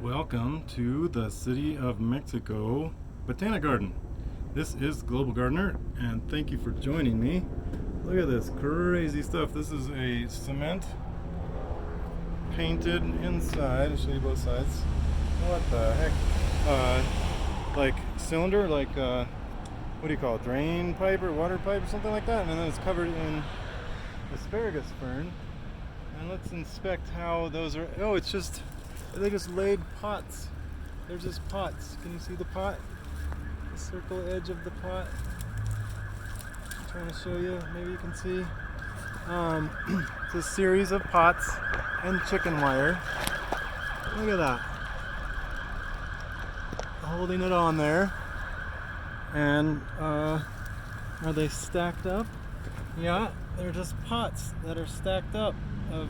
Welcome to the City of Mexico Botanic Garden. This is Global Gardener, and thank you for joining me. Look at this crazy stuff. This is a cement painted inside. I'll show you both sides. What the heck? Like cylinder, like what do you call it? Drain pipe or water pipe or something like that. And then it's covered in Asparagus Fern. And let's inspect how those are. Oh, it's just. They just laid pots. They're just pots. Can you see the pot? The circle edge of the pot. I'm trying to show you. Maybe you can see. It's a series of pots and chicken wire. Look at that. Holding it on there. And are they stacked up? Yeah, they're just pots that are stacked up of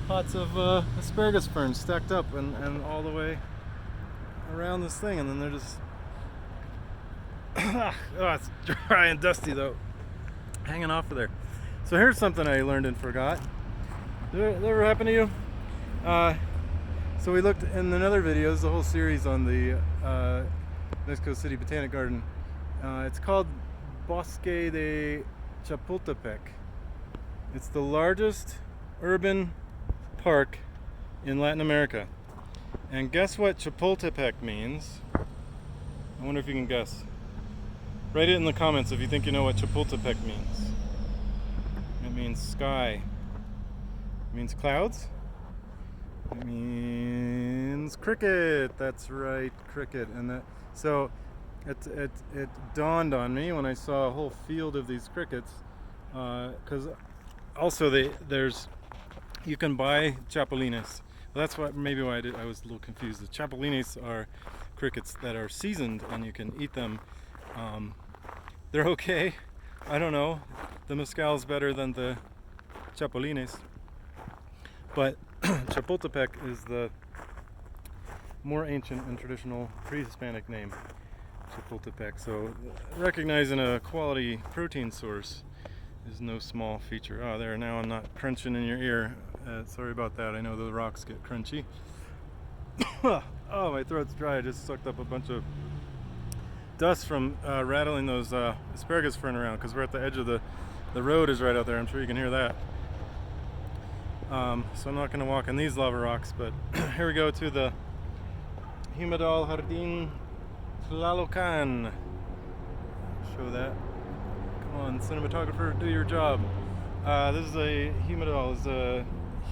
pots of asparagus ferns stacked up and all the way around this thing, and then they're just oh, it's dry and dusty though, hanging off of there. So here's something I learned and forgot. Did that ever happen to you? So we looked in another video, the whole series on the Mexico City Botanic Garden. It's called Bosque de Chapultepec. It's the largest urban park in Latin America. And guess what Chapultepec means? I wonder if you can guess. Write it in the comments if you think you know what Chapultepec means. It means sky. It means clouds. It means cricket. That's right, cricket. And that, so it dawned on me when I saw a whole field of these crickets, because also there's you can buy chapulines. Well, that's why maybe why I was a little confused. The chapulines are crickets that are seasoned, and you can eat them. They're okay. I don't know. The mezcal's better than the chapulines, but Chapultepec is the more ancient and traditional pre-Hispanic name, Chapultepec. So recognizing a quality protein source is no small feature. Oh, there, now I'm not crunching in your ear. Sorry about that. I know the rocks get crunchy. Oh, my throat's dry. I just sucked up a bunch of dust from rattling those asparagus fern around, because we're at the edge of the road is right out there. I'm sure you can hear that. So I'm not going to walk on these lava rocks, but here we go to the Humedal Jardín Tlalocan. Show that. Come on, cinematographer, do your job. This is a humedal. It's a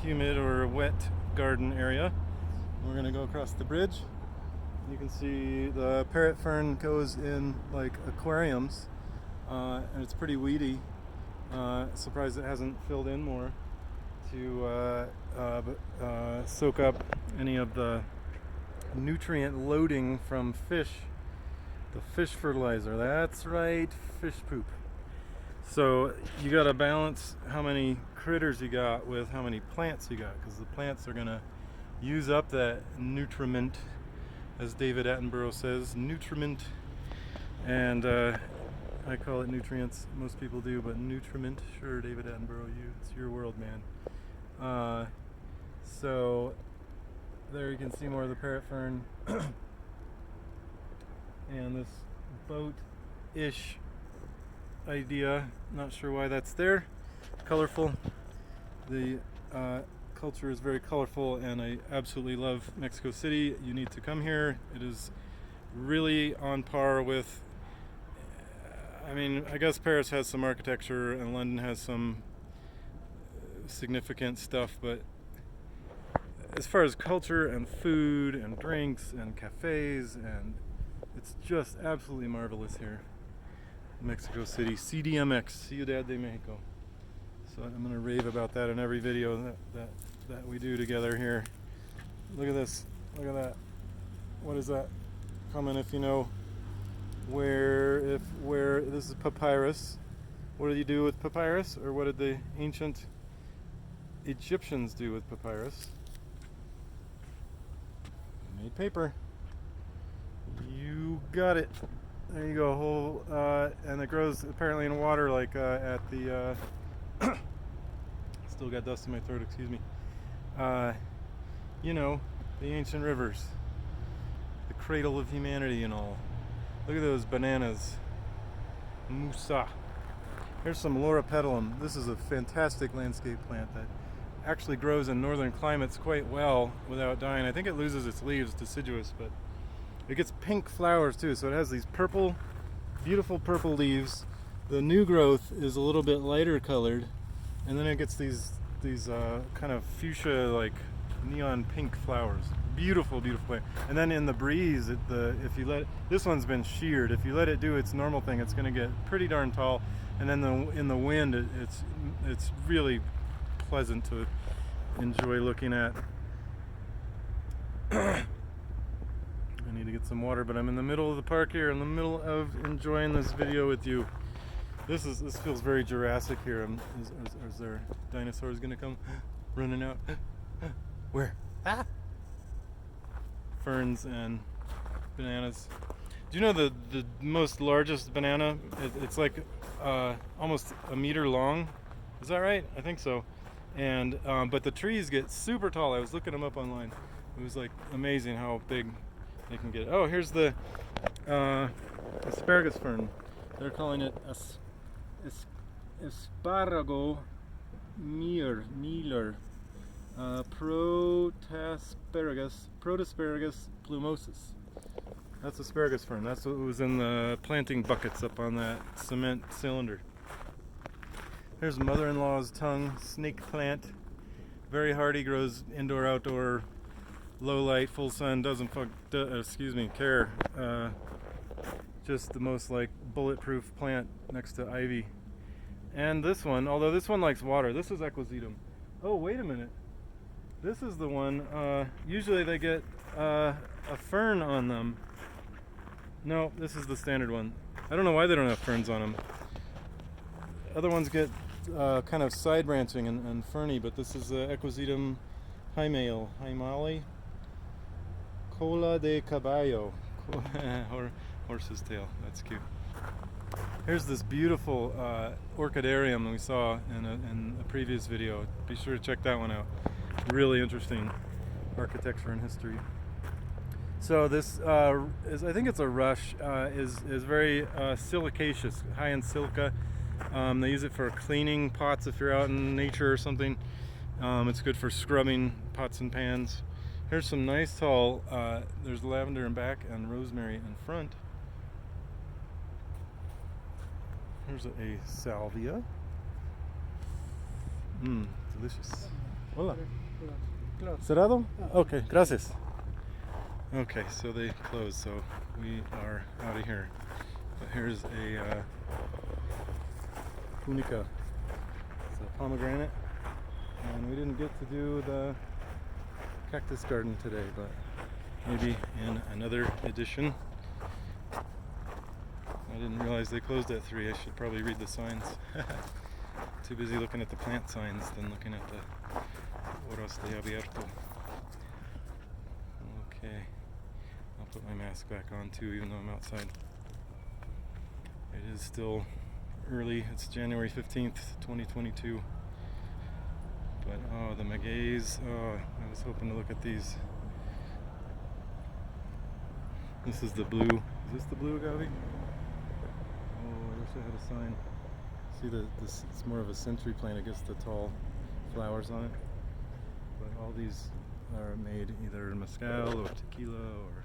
humid or wet garden area. We're going to go across the bridge. You can see the parrot fern goes in like aquariums, and it's pretty weedy. Surprised it hasn't filled in more to soak up any of the nutrient loading from fish. The fish fertilizer, that's right, fish poop. So you got to balance how many critters you got with how many plants you got, because the plants are going to use up that nutriment, as David Attenborough says, nutriment. And I call it nutrients, most people do, but nutriment, sure, David Attenborough, it's your world, man. So there you can see more of the parrot fern and this boat-ish idea. Not sure why that's there. Colorful. The culture is very colorful, and I absolutely love Mexico City. You need to come here. It is really on par with, I mean, I guess Paris has some architecture and London has some significant stuff, but as far as culture and food and drinks and cafes, and it's just absolutely marvelous here. Mexico City, CDMX, Ciudad de Mexico. So I'm going to rave about that in every video that we do together here. Look at this. Look at that. What is that? Comment if you know where this is papyrus. What did you do with papyrus, or what did the ancient Egyptians do with papyrus? They made paper. You got it. There you go. Whole and it grows apparently in water, like at the still got dust in my throat, excuse me. You know, the ancient rivers. cradle of humanity and all. Look at those bananas. Musa. Here's some Laura Petalum. This is a fantastic landscape plant that actually grows in northern climates quite well without dying. I think it loses its leaves, deciduous, but it gets pink flowers too. So it has these purple, beautiful purple leaves. The new growth is a little bit lighter colored, and then it gets these kind of fuchsia, like neon pink flowers. Beautiful, beautiful plant. And then in the breeze, if you let this one's been sheared. If you let it do its normal thing, it's going to get pretty darn tall. And then in the wind, it's really pleasant to enjoy looking at. I need to get some water, but I'm in the middle of the park here, in the middle of enjoying this video with you. This feels very Jurassic here. Is there dinosaurs gonna come running out? Where? Ah! Ferns and bananas. Do you know the most largest banana? It's like almost a meter long. Is that right? I think so. And but the trees get super tall. I was looking them up online. It was like amazing how big they can get. Oh, here's the asparagus fern. They're calling it Asparagus Fern. Protasparagus plumosus. That's asparagus fern. That's what was in the planting buckets up on that cement cylinder. Here's mother-in-law's tongue, snake plant. Very hardy, grows indoor, outdoor, low light, full sun, doesn't care. Just the most like bulletproof plant next to ivy. And this one, although this one likes water, this is equisetum. Oh, wait a minute. This is the one, usually they get a fern on them. No, this is the standard one. I don't know why they don't have ferns on them. Other ones get kind of side branching and ferny, but this is equisetum Himale, Cola de Caballo, horse's tail. That's cute. Here's this beautiful orchidarium we saw in a previous video. Be sure to check that one out. Really interesting architecture and history. So this is, I think it's a rush, is very silicaceous, high in silica. They use it for cleaning pots if you're out in nature or something. It's good for scrubbing pots and pans. Here's some nice tall, there's lavender in back and rosemary in front. Here's a salvia. Delicious. Hola. Cerrado? Okay, gracias. Okay, so they closed, so we are out of here. But here's a punica. It's a pomegranate. And we didn't get to do the Cactus Garden today, but maybe in another edition. I didn't realize they closed at 3. I should probably read the signs. Too busy looking at the plant signs than looking at the Horas de Abierto. Okay, I'll put my mask back on too, even though I'm outside. It is still early. It's January 15th, 2022. But oh, the magueys. Oh, I was hoping to look at these. This is the blue. Is this the blue agave? Oh, I wish I had a sign. See this? It's more of a century plant. It gets the tall flowers on it. But all these are made either in mezcal or tequila, or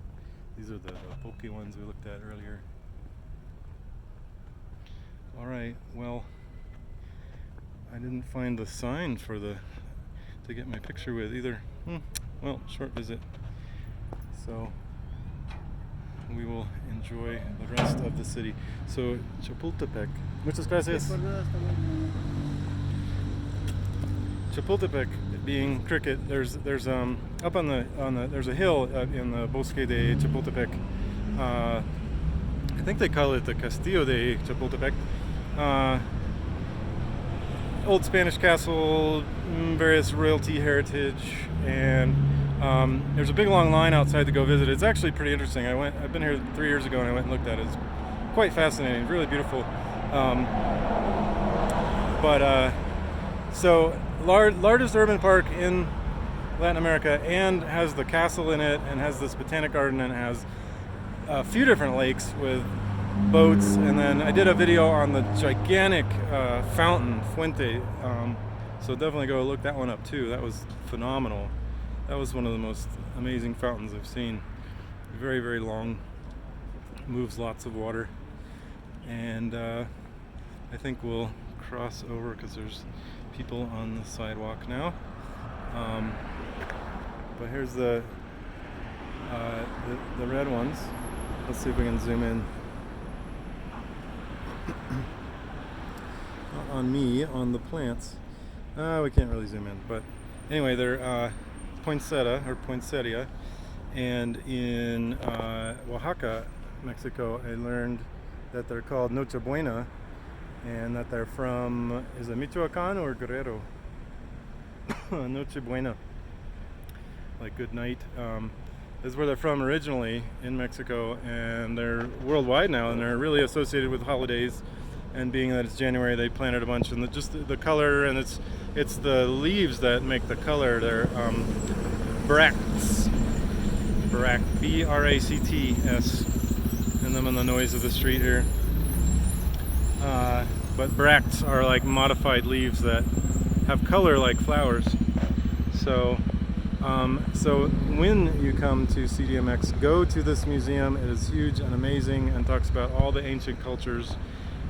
these are the pulque ones we looked at earlier. All right. Well, I didn't find the sign for to get my picture with either. Well, short visit. So we will enjoy the rest of the city. So Chapultepec. Muchas gracias. Chapultepec being cricket. There's up on the there's a hill in the Bosque de Chapultepec. I think they call it the Castillo De Chapultepec. Old Spanish castle, various royalty heritage, and there's a big long line outside to go visit. It's actually pretty interesting. I've been here 3 years ago and I went and looked at it. It's quite fascinating, really beautiful. So largest urban park in Latin America, and has the castle in it, and has this Botanic Garden, and has a few different lakes with boats. And then I did a video on the gigantic fountain, Fuente, so definitely go look that one up too. That was phenomenal. That was one of the most amazing fountains I've seen. Very, very long, moves lots of water. And I think we'll cross over because there's people on the sidewalk now. But here's the red ones. Let's see if we can zoom in. Not on me, on the plants. We can't really zoom in, but anyway, they're Poinsettia or Poinsettia, and in Oaxaca, Mexico, I learned that they're called Noche Buena, and that they're from, is it Michoacan or Guerrero? Noche Buena, like good night. This is where they're from originally, in Mexico, and they're worldwide now, and they're really associated with holidays. And being that it's January, they planted a bunch, and just the color, and it's the leaves that make the color. They're bracts, B-R-A-C-T-S, and them in the noise of the street here. But bracts are like modified leaves that have color like flowers. So when you come to CDMX, go to this museum. It is huge and amazing, and talks about all the ancient cultures.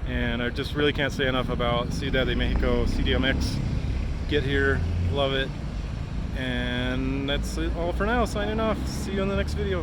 And I just really can't say enough about Ciudad de Mexico, CDMX. Get here, love it. And that's all for now. Signing off. See you in the next video.